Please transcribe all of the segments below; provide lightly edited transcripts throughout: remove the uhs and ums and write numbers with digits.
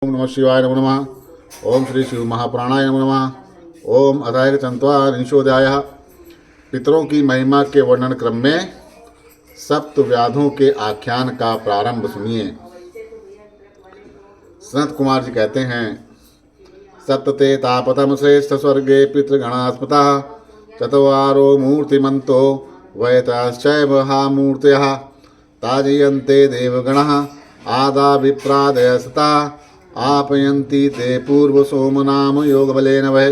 ओम नमः शिवाय नमो नमः। ओम श्री शिव महाप्राणाय नमो नमः। ओम अथाय चंत्वारिंशोऽध्यायः। पितरों की महिमा के वर्णन क्रम में सप्त व्याधों के आख्यान का प्रारंभ सुनिए। सनत कुमार जी कहते हैं, सप्तते तापतम श्रेष्ठ स्वर्गे पितृगणा स्मृता चतवारो मूर्तिमंतो वैताश्चैव हा मूर्तयः ताजयन्ते देवगणः आदा विप्रादय सता आपयन्ति ते पूर्व सोम नाम योग बलेन वै।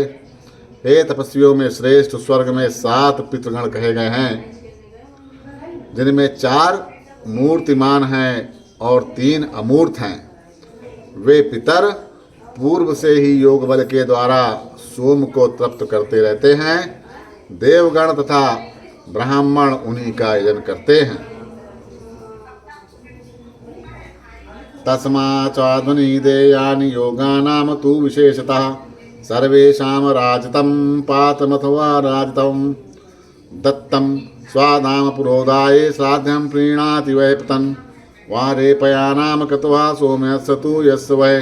हे तपस्वियों में श्रेष्ठ स्वर्ग में 7 पितृगण कहे गए हैं, जिनमें 4 मूर्तिमान हैं और 3 अमूर्त हैं। वे पितर पूर्व से ही योग बल के द्वारा सोम को तृप्त करते रहते हैं। देवगण तथा ब्राह्मण उन्हीं का यजन करते हैं। तस्माच्चाध्वनि देयानि योगानाम तु विशेषतः सर्वेषां राजतं पात्रमथवा राजतं दत्तं स्वादाम पुरोधाये साध्यं प्रीणाति वै पतन् वारेपयानाम कृत्वा सोम्यस्य तु यस्य वै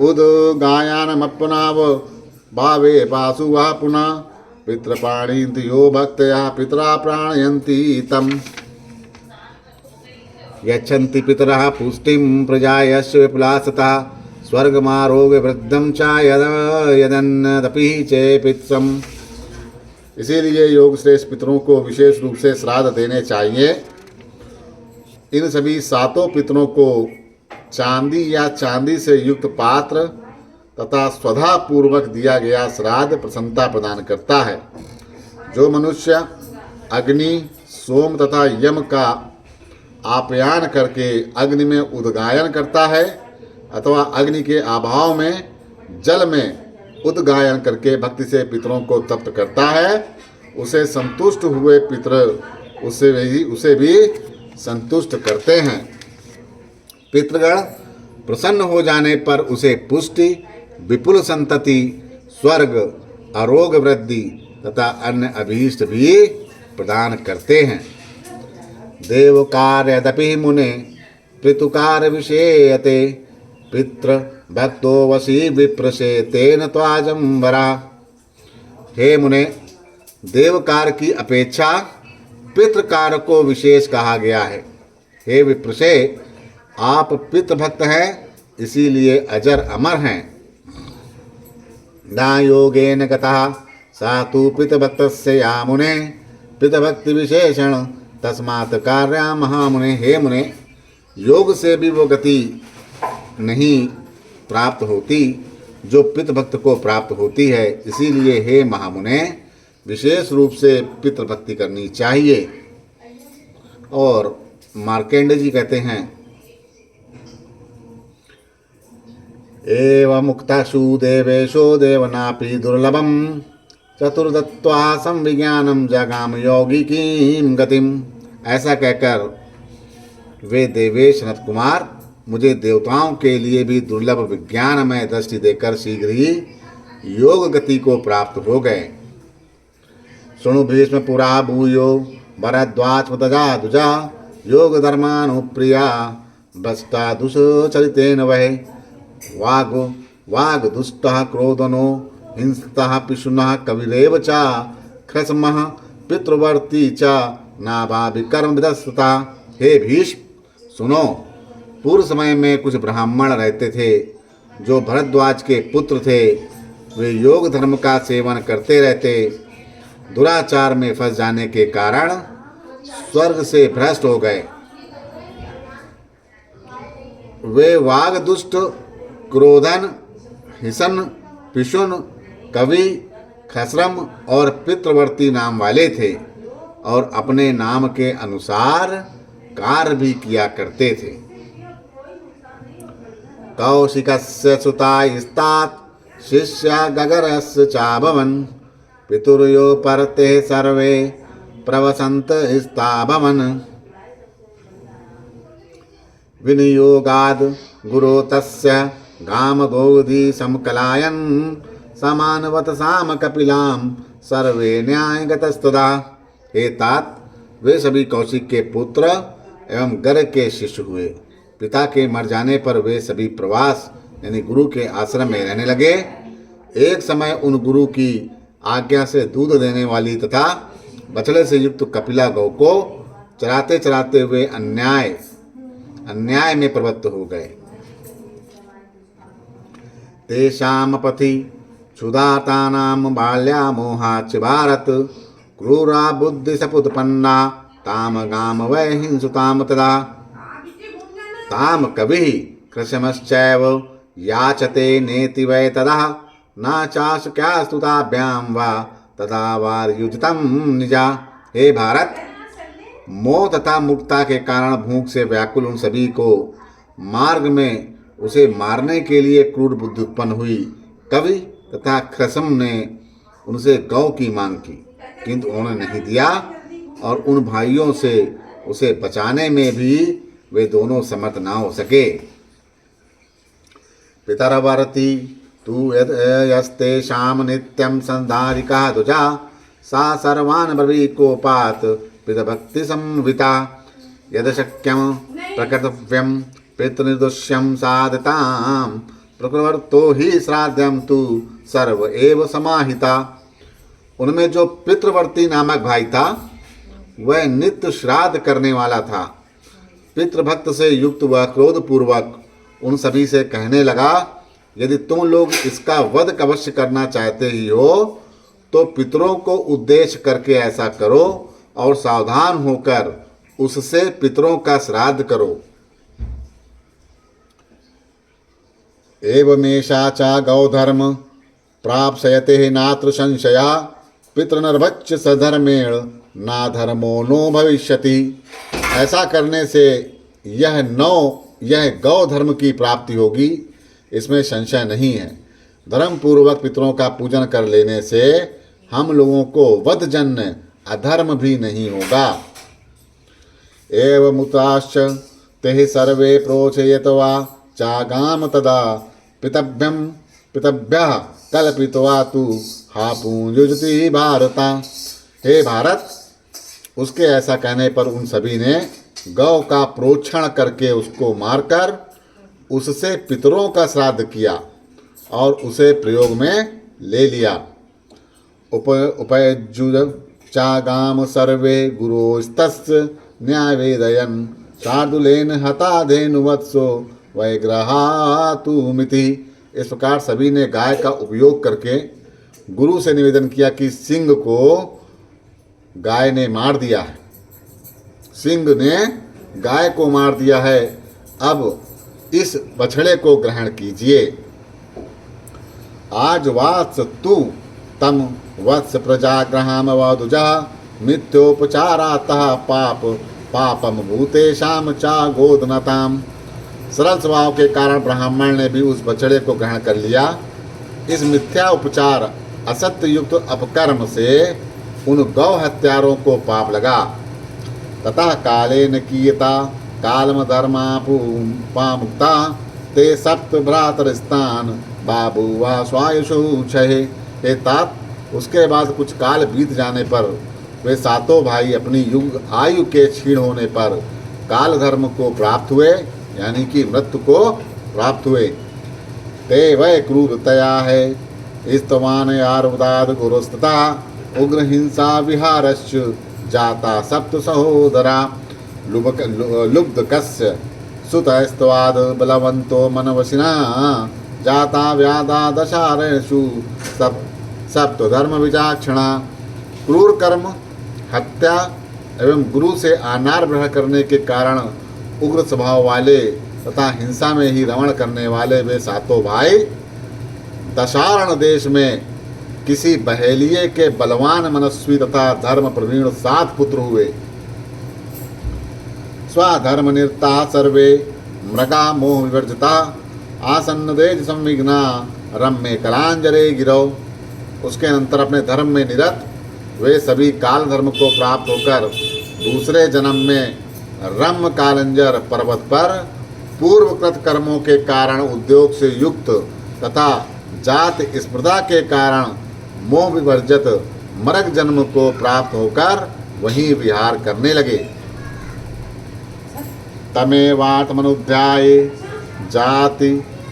उद्गायानमप्नाव भावे पासु वा पुनः पितृप्राणयन्ति यो भक्तया पितरा प्राणयन्ति तम् यच्छन्ति पितरः पुष्टिं प्रजायस्य विपुलासता स्वर्गमारोग्यवृद्धं च यदन्नदपि चेपित्सम्। इसीलिए योग श्रेष्ठ पितरों को विशेष रूप से श्राद्ध देने चाहिए। इन सभी 7 पितरों को चांदी या चांदी से युक्त पात्र तथा स्वधा पूर्वक दिया गया श्राद्ध प्रसन्नता प्रदान करता है। जो मनुष्य अग्नि, सोम तथा यम का आप्यायन करके अग्नि में उद्गायन करता है अथवा अग्नि के अभाव में जल में उद्गायन करके भक्ति से पितरों को तृप्त करता है, उसे संतुष्ट हुए पितर उसे भी संतुष्ट करते हैं। पितृगण प्रसन्न हो जाने पर उसे पुष्टि, विपुल संतति, स्वर्ग, आरोग्य वृद्धि तथा अन्य अभीष्ट भी प्रदान करते हैं। देवकार्यदपि मुने पितुकार विषेयते पितृ भक्तो वशी विप्रसे तेन त्वाजं वरा। हे मुने, देवकार की अपेक्षा पितृकार को विशेष कहा गया है। हे विप्रसे, आप पितृभक्त हैं, इसीलिए अजर अमर हैं। न योगेन गतः सा तु पितृभक्तस्य या मुने पितृभक्ति विशेषण तस्मात् कार्या महामुने। हे मुने, योग से भी वो गति नहीं प्राप्त होती जो पितृभक्त को प्राप्त होती है। इसीलिए हे महामुने, विशेष रूप से पितृभक्ति करनी चाहिए। और मार्केंड जी कहते हैं, एवं मुक्ताशु देवेशो देवनापि दुर्लभम चतुर्दत्त्वा संविज्ञानम जगाम योगी की गतिम। ऐसा कहकर वे देवेश सनत कुमार मुझे देवताओं के लिए भी दुर्लभ विज्ञानमय दृष्टि देकर शीघ्र ही योग गति को प्राप्त हो गए। सुनु भीष्म पुरा भूयो भरद्वाज तजा दुजा योग धर्मानुप्रिया भ्रष्टा दुष्चरितेन वै वाग दुष्टः क्रोधनो हिंसतः पिशुनः कविरेव च ख्रस्मः पितृवर्ती च नाभावि कर्म विदस्तता। हे भीष्म, सुनो, पूर्व समय में कुछ ब्राह्मण रहते थे जो भरद्वाज के पुत्र थे। वे योग धर्म का सेवन करते रहते, दुराचार में फंस जाने के कारण स्वर्ग से भ्रष्ट हो गए। वे वाग दुष्ट, क्रोधन, हिसन, पिशुन, कवि, खसरम और पितृवर्ती नाम वाले थे और अपने नाम के अनुसार कार्य भी किया करते थे। कौशिकस्य सुतास्तात् शिष्य गगरस्य चाभवन् पितुर्यो परते सर्वे प्रवसन्त स्ताभवन् विनियोगाद् गुरो तस्य गाम गोधि समकलायन् समानवत साम कपिलाम सर्वे न्यायगतस्तदा। हे तात, वे सभी कौशिक के पुत्र एवं गर्ग के शिष्य हुए। पिता के मर जाने पर वे सभी प्रवास यानी गुरु के आश्रम में रहने लगे। एक समय उन गुरु की आज्ञा से दूध देने वाली तथा बछड़े से युक्त कपिला गौ को चराते चराते वे अन्याय में प्रवृत्त हो गए। तेषाम पथि क्षुधातानां बाल्या मोहाच्च भारत क्रूरा बुद्धि सपुत्पन्ना ताम गाम वै हिंसुताम तदा ताम कविः कृशमश्चैव याचते नेति वै तदा न चाशक्यास्तुताभ्यां वा तदा वारयुजितं निजा। हे भारत, मोह तथा मुक्ता के कारण भूख से व्याकुल उन सभी को मार्ग में उसे मारने के लिए क्रूर बुद्धि उत्पन्न हुई। कवि तथा कृशम ने उनसे गौ की मांग की, किंतु उन्होंने नहीं दिया और उन भाइयों से उसे बचाने में भी वे दोनों समर्थ ना हो सके। पितरवर्ती तू यस्तेषां नित्यं संधारिका दुजा सा सर्वान् ब्रवीकोपात् पितभक्ति संविता यदशक्यं प्रकर्तव्यं पितृनिर्दोष्यं साधतां प्रकृवर्तो ही श्राद्धं तु सर्व एव समाहिता। उनमें जो पितृवर्ती नामक भाई था वह नित्य श्राद्ध करने वाला था। पितृभक्त से युक्त वह क्रोधपूर्वक उन सभी से कहने लगा, यदि तुम लोग इसका वध अवश्य करना चाहते ही हो तो पितरों को उद्देश्य करके ऐसा करो और सावधान होकर उससे पितरों का श्राद्ध करो। एवमेषा चा गौधर्म प्राप्स्यते नात्र संशया पितृनर्भच्च सधर्मेण ना धर्मो नो भविष्यति। ऐसा करने से यह गौ धर्म की प्राप्ति होगी, इसमें संशय नहीं है। धर्म पूर्वक पितरों का पूजन कर लेने से हम लोगों को वधजन्य अधर्म भी नहीं होगा। एवमुताश्च ते सर्वे प्रोचयित्वा चागाम तदा पितभ्यः कल्पित्वा तु हा पूंजुजति भारता। हे भारत, उसके ऐसा कहने पर उन सभी ने गौ का प्रोक्षण करके उसको मारकर उससे पितरों का श्राद्ध किया और उसे प्रयोग में ले लिया। उपयुज चागाम सर्वे गुरोस्तस्य न्यायवेदयन् शार्दूलेन हता धेनुवत्सो वैग्रहातुमिति। इस प्रकार सभी ने गाय का उपयोग करके गुरु से निवेदन किया कि सिंह को गाय ने मार दिया है, सिंह ने गाय को मार दिया है, अब इस बछड़े को ग्रहण कीजिए। आज वात्स तु तम वत्स प्रजाग्रहाम वदुजा मिथ्योपचारातः पापम भूतेषाम चा गोदनताम। सरल स्वभाव के कारण ब्राह्मण ने भी उस बछड़े को ग्रहण कर लिया। इस मिथ्या उपचार असत्य युक्त अपकर्म से उन गौ हत्यारों को पाप लगा। ततः कालेन कीयता कालम धर्मापुपामुक्ता ते सप्त भ्रातरस्तान बाबू वा स्वायुषु छहे। हे तात, उसके बाद कुछ काल बीत जाने पर वे सातों भाई अपनी आयु के क्षीण होने पर काल धर्म को प्राप्त हुए, यानी कि मृत्यु को प्राप्त हुए। ते वै क्रूरतया है स्तवान आरुदाद गुरुस्तता उग्र हिंसा विहारश्च जाता सप्त सहोदरा लुब्धकस्य सुतस्तवाद बलवंतो मनवशिना जाता व्यादा दशारणसु सप्त धर्म विचाक्षणा। क्रूर कर्म, हत्या एवं गुरु से अनार ग्रहण करने के कारण उग्र स्वभाव वाले तथा हिंसा में ही रमण करने वाले वे सातों भाई दशारण देश में किसी बहेलिये के बलवान मनस्वी तथा धर्म प्रवीण 7 पुत्र हुए। स्वधर्म निरता सर्वे मृगा मोह विवर्जिता आसन्न देज संविघ्ना रम्य कलांजरे गिरो। उसके अनंतर अपने धर्म में निरत वे सभी काल धर्म को प्राप्त होकर दूसरे जन्म में रम कालंजर पर्वत पर पूर्वकृत कर्मों के कारण उद्योग से युक्त तथा जात स्पर्धा के कारण मोह विवर्जित मरग जन्म को प्राप्त होकर वहीं विहार करने लगे। तमेवात्मनुध्याये जाति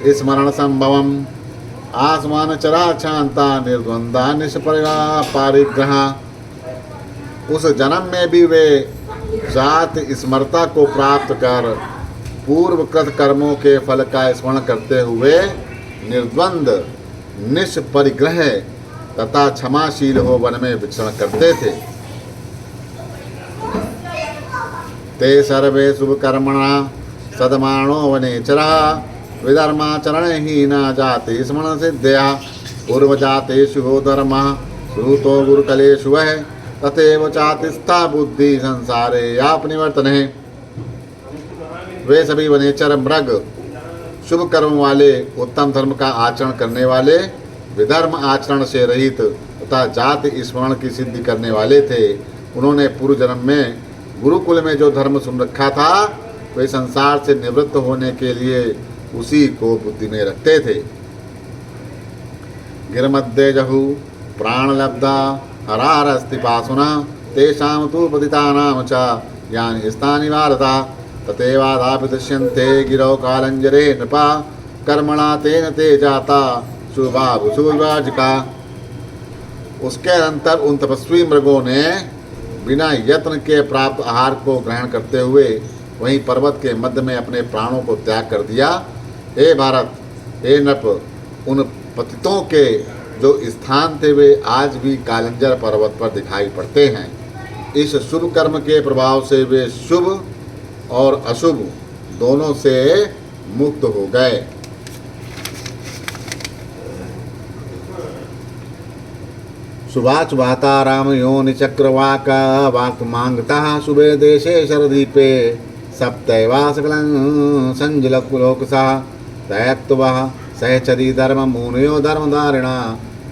स्मरण संभवम आसमान चरा शांता निर्द्वंदा निष्परिग्रह। उस जन्म में भी वे जात स्मरता को प्राप्त कर पूर्वकृत कर्मों के फल का स्मरण करते हुए निर्द्वंद निष्परिग्रह तथा क्षमाशील हो वन में विचरण करते थे। ते सर्वे शुभ कर्मणा सदमानो वनेचरा विधर्माचरण ही न जाति स्मरण सिद्धया पूर्व जातेषु हो धर्म श्रुतो गुरुकलेषु वह तथैव चातिस्था बुद्धि संसारे यापनिवर्तने। वे सभी वनेचर मृग शुभ कर्म वाले उत्तम धर्म का आचरण करने वाले विधर्म आचरण से रहित तथा जाति स्मरण की सिद्धि करने वाले थे। उन्होंने पूर्व जन्म में गुरुकुल में जो धर्म सुन रखा था वे संसार से निवृत्त होने के लिए उसी को बुद्धि में रखते थे। गिरमध्य जहु प्राण लब्धा हरारस्ति पासुना तेषां तु पतितानां च यानि स्थानि भारता तथैवादापि दृश्यन्ते गिरौ कालंजरे नृपा कर्मणा तेन ते जाता शुभाभुशुभाजिका। उसके अनंतर उन तपस्वी मृगों ने बिना यत्न के प्राप्त आहार को ग्रहण करते हुए वहीं पर्वत के मध्य में अपने प्राणों को त्याग कर दिया। हे भारत, हे नृप, उन पतितों के जो स्थान थे वे आज भी कालंजर पर्वत पर दिखाई पड़ते हैं। इस शुभ कर्म के प्रभाव से वे शुभ और अशुभ दोनों से मुक्त हो गए। शुभाचुभाता राम योनि चक्रवाक वाक मांगता शुभे देशे शरदीपे सप्तैवा सकलं संजलकुलोकसा तयक्तुवः सहचरी धर्म मुनयो धर्मधारिणा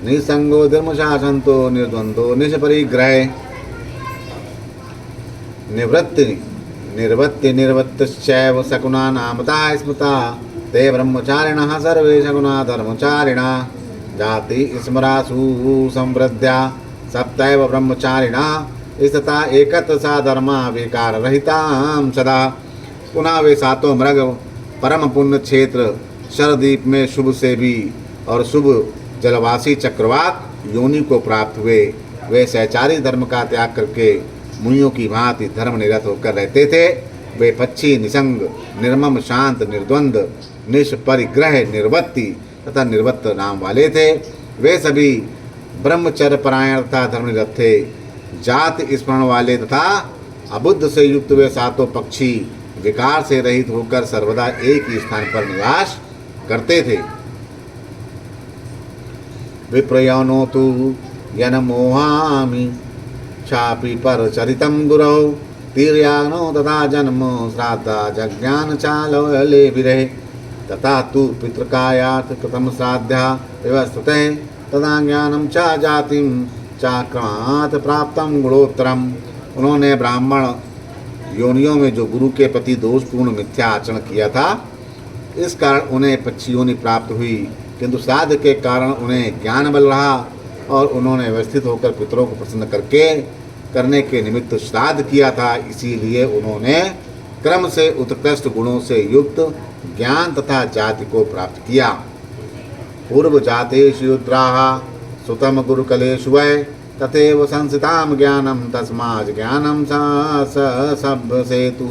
निसंगो धर्म शासंतो निर्द्वंदो निष्परिग्रहे। निर्वृत्ति निर्वृत्तश्चैव शकुना नामता स्मृता ते ब्रह्मचारिणः सर्वे शकुना धर्मचारिणा जाति स्मरासु संवृद्ध्या सप्तैव ब्रह्मचारिणा स्थिता एकत्र सा धर्मा विकार रहितां सदा। पुनः वे सातों मृग परम पुण्य क्षेत्र शरदीप में शुभ से भी और शुभ जलवासी चक्रवात योनि को प्राप्त हुए। वे सहचारी धर्म का त्याग करके मुनियों की भांति धर्म निरत होकर रहते थे। वे पक्षी निसंग निर्मम शांत निर्द्वंद निष्परिग्रह निर्वत्ति तथा निर्वत्त नाम वाले थे। वे सभी ब्रह्मचर्य परायण तथा धर्मनिरत थे। जात स्मरण वाले तथा अबुद्ध से युक्त वे सातों पक्षी विकार से रहित होकर सर्वदा एक ही स्थान पर निवास करते थे। विप्रयोनो तु यनमोहामि चापि पर चरितं गुरौ तीर्याग्नो तथा जन्म श्राद्धा जज्ञान चाले विरहे तथा तु पितृकायात् कृतं श्राद्धा व्यवस्थिते तथा ज्ञानम च जातिम चाक्रांत प्राप्तम गुणोत्तरम। उन्होंने ब्राह्मण योनियों में जो गुरु के प्रति दोषपूर्ण मिथ्या आचरण किया था इस कारण उन्हें पक्षी योनि प्राप्त हुई, किंतु श्राद्ध के कारण उन्हें ज्ञान बल रहा और उन्होंने व्यवस्थित होकर पितरों को प्रसन्न करने के निमित्त श्राद्ध किया था। इसीलिए उन्होंने क्रम से उत्कृष्ट गुणों से युक्त ज्ञान तथा जाति को प्राप्त किया। पूर्व जातेषु युद्राः सुतम गुरुकलेषु वै तथैव संसिताम ज्ञानम तस्मात् ज्ञानम सब सेतु।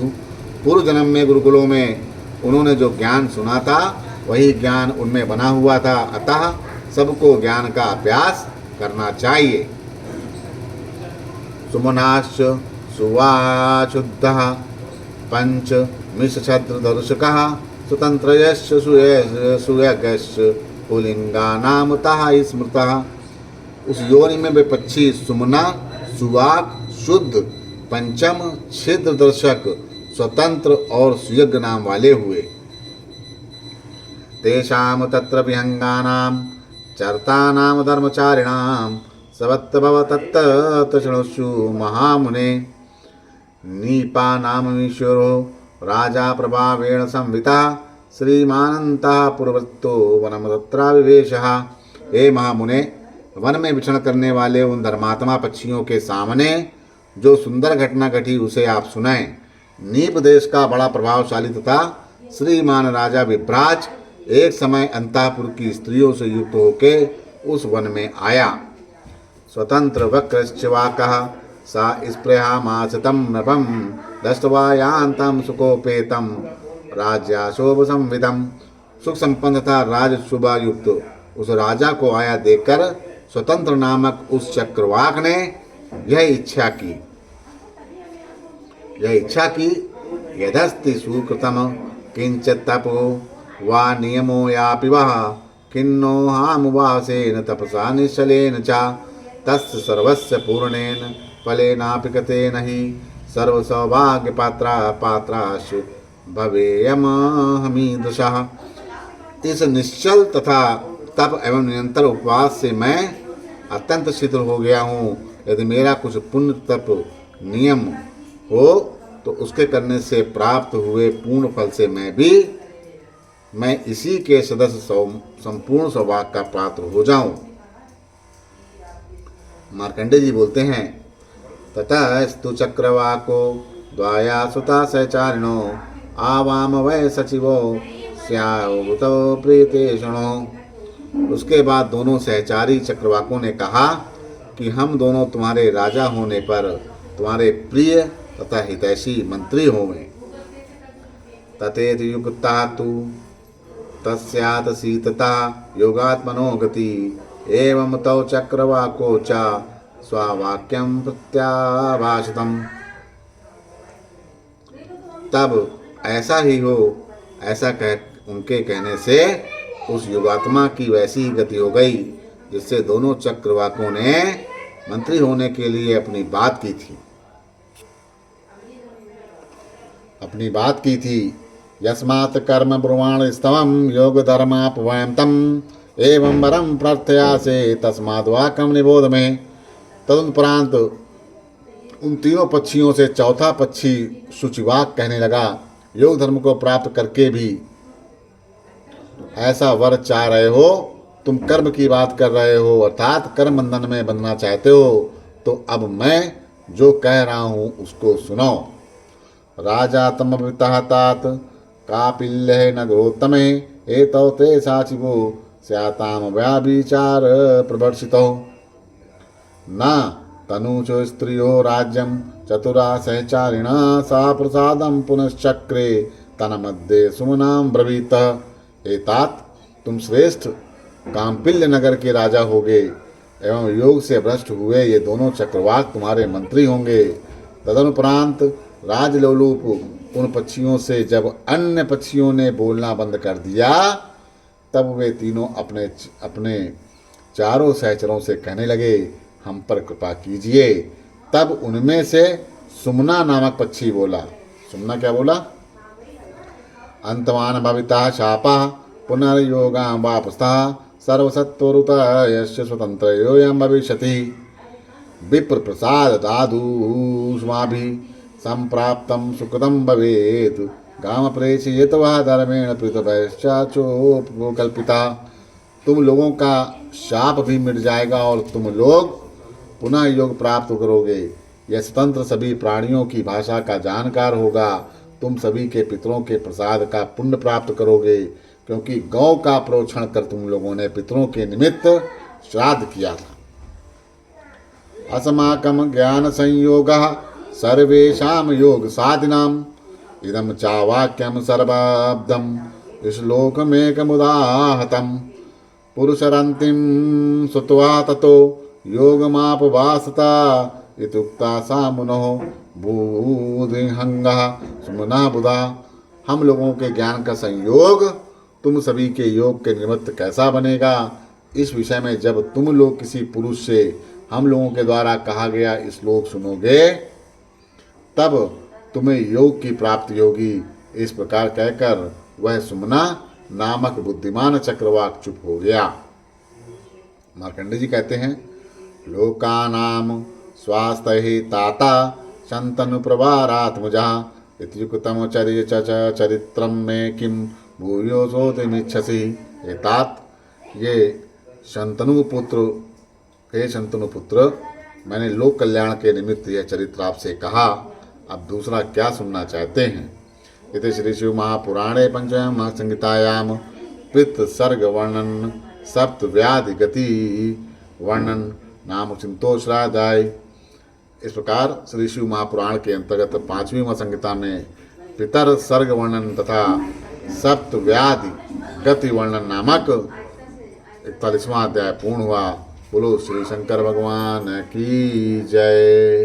पूर्व जन्म में गुरुकुलों में उन्होंने जो ज्ञान सुना था वही ज्ञान उनमें बना हुआ था, अतः सबको ज्ञान का अभ्यास करना चाहिए। सुमनाश्च सुवाचुद्धः पंच मिषछत्रदर्शकः सुतंत्रयश्च सुयज्ञश्च पुलिंगानामतः स्मृतः। उस योनि में वे पक्षी सुमना, सुवाक, शुद्ध, पंचम, छिद्र दर्शक, स्वतंत्र और सुयज्ञ नाम वाले हुए। तेषां तत्र विहंगानां चर्तानां धर्मचारिणां सवत्तभव तत्त शृणुषु महामुने। नीपानामीश्वरो राजा प्रभावेण संविता श्रीमानन्तः पूर्ववृत्तो वनम तत्राविवेशः। हे महामुने, वन में विचरण करने वाले उन धर्मात्मा पक्षियों के सामने जो सुंदर घटना घटी उसे आप सुनाएं। नीप देश का बड़ा प्रभावशाली तथा श्रीमान राजा विभ्राज एक समय अंतःपुर की स्त्रियों से युक्त होकर उस वन में आया। स्वतंत्र वक्रश्चवाकः सा स्पृहामासतं नृपं दृष्ट्वा यान्तं सुकोपेतं राज्याशोभ संविदं। सुख संपन्न तथा राज शोभा युक्त उस राजा को आया देखकर स्वतंत्र नामक उस चक्रवाक ने यह इच्छा की यदस्ति सुकृतम किंचित तपो वा नियमो यापि वः किन्नो हामुवासेन तपसा निश्चलेन च तस्य सर्वस्य पूर्णेन फलेनापि कृतेन हि सर्वसौभाग्य पात्राशु भवेयमहमीदृशः। इस निश्चल तथा तप एवं निरंतर उपवास से मैं अत्यंत शिथिल हो गया हूँ। यदि मेरा कुछ पुण्य तप नियम हो तो उसके करने से प्राप्त हुए पूर्ण फल से मैं इसी के सदस्य संपूर्ण सौभाग्य का पात्र हो जाऊं। मार्कंडेय जी बोलते हैं, ततस्तु चक्रवाको द्वाया सुता सहचारिणो आवाम वै सचिवो स्यावतो प्रीतेषणो। उसके बाद दोनों सहचारी चक्रवाकों ने कहा कि हम दोनों तुम्हारे राजा होने पर तुम्हारे प्रिय तथा हितैषी मंत्री होंगे। ततेत युक्ता तु तस्यात सीतता योगात्मनो गति एवं तौ चक्रवाको च स्वावाक्यं प्रत्याभाषितम्। तब ऐसा ही हो, ऐसा कह उनके कहने से उस युगात्मा की वैसी ही गति हो गई जिससे दोनों चक्रवाकों ने मंत्री होने के लिए अपनी बात की थी। यस्मात् कर्म ब्रुवाण स्तवम योग धर्मापवयं तम एवं वरम प्रार्थयासे तस्माद् वाक्यं निबोध में। तदुपरांत उन तीनों पक्षियों से चौथा पक्षी शुचिवाक कहने लगा, योग धर्म को प्राप्त करके भी ऐसा वर चाह रहे हो, तुम कर्म की बात कर रहे हो अर्थात कर्म बंधन में बंधना चाहते हो, तो अब मैं जो कह रहा हूँ उसको सुनो। राजा तमपिता तात कापिल्य नगरोत्तमे एतौ ते साचिवो स्याताम व्याभिचार प्रवर्षितो न तनुचो स्त्रियो राज्यम चतुरा सहचारिणा सा प्रसादम पुनश्चक्रे तन्मध्ये सुमनाम ब्रवीत। एतात तुम श्रेष्ठ काम्पिल्य नगर के राजा होगे एवं योग से भ्रष्ट हुए ये दोनों चक्रवाक तुम्हारे मंत्री होंगे। तदनुपरांत राजलोलूप उन पक्षियों से जब अन्य पक्षियों ने बोलना बंद कर दिया तब वे तीनों अपने अपने चारों सहचरों से कहने लगे, हम पर कृपा कीजिए। तब उनमें से सुमना नामक पक्षी बोला। सुमना क्या बोला? अंतमान भविता शापा पुनर्योगा वापस्था सर्वसत्वरुत यस्य स्वतंत्र योयम भविष्यति विप्र प्रसाद दादुष्माभि संप्राप्तम सुकृतम भवेत् गाम प्रेषयेत वह धर्मेण पृथ्वैश्चाचोपकल्पिता। तुम लोगों का शाप भी मिट जाएगा और तुम लोग पुनः योग प्राप्त करोगे। यह स्वतंत्र सभी प्राणियों की भाषा का जानकार होगा। तुम सभी के पितरों के प्रसाद का पुण्य प्राप्त करोगे, क्योंकि गौ का प्रोक्षण कर तुम लोगों ने पितरों के निमित्त श्राद्ध किया था। अस्माकं ज्ञान संयोगः सर्वेषां योग साधिनाम् इदं चावाक्यं सर्वाब्दं श्लोकमेकमुदाहतं पुरुषरन्तिं सुत्वा ततो योगमापवासता इत्युक्ता सा मुनोः बूधिहंगः सुमना बुधा। हम लोगों के ज्ञान का संयोग तुम सभी के योग के निमित्त कैसा बनेगा, इस विषय में जब तुम लोग किसी पुरुष से हम लोगों के द्वारा कहा गया श्लोक सुनोगे तब तुम्हें योग की प्राप्ति होगी। इस प्रकार कहकर वह सुमना नामक बुद्धिमान चक्रवाक चुप हो गया। मार्कंडेय जी कहते हैं, लोकानाम स्वास्थ्य ताता शंतनु प्रवारात्मजा इत्युक्तम चरित्रम में किम भूयो सोतिमिच्छसि। एतात ये शंतनु पुत्र, मैंने लोक कल्याण के निमित्त यह चरित्र आपसे कहा। अब दूसरा क्या सुनना चाहते हैं? इति श्री शिव महापुराणे पंचम संहितायाम पित्त सर्ग वर्णन सप्त व्याधि गति वर्णन नाम चिंतोश्रादाय। इस प्रकार श्री शिव महापुराण के अंतर्गत 5वीं संहिता में पितर सर्ग वर्णन तथा सप्त व्याधि गति वर्णन नामक 41वां अध्याय पूर्ण हुआ। बोलो श्री शंकर भगवान की जय।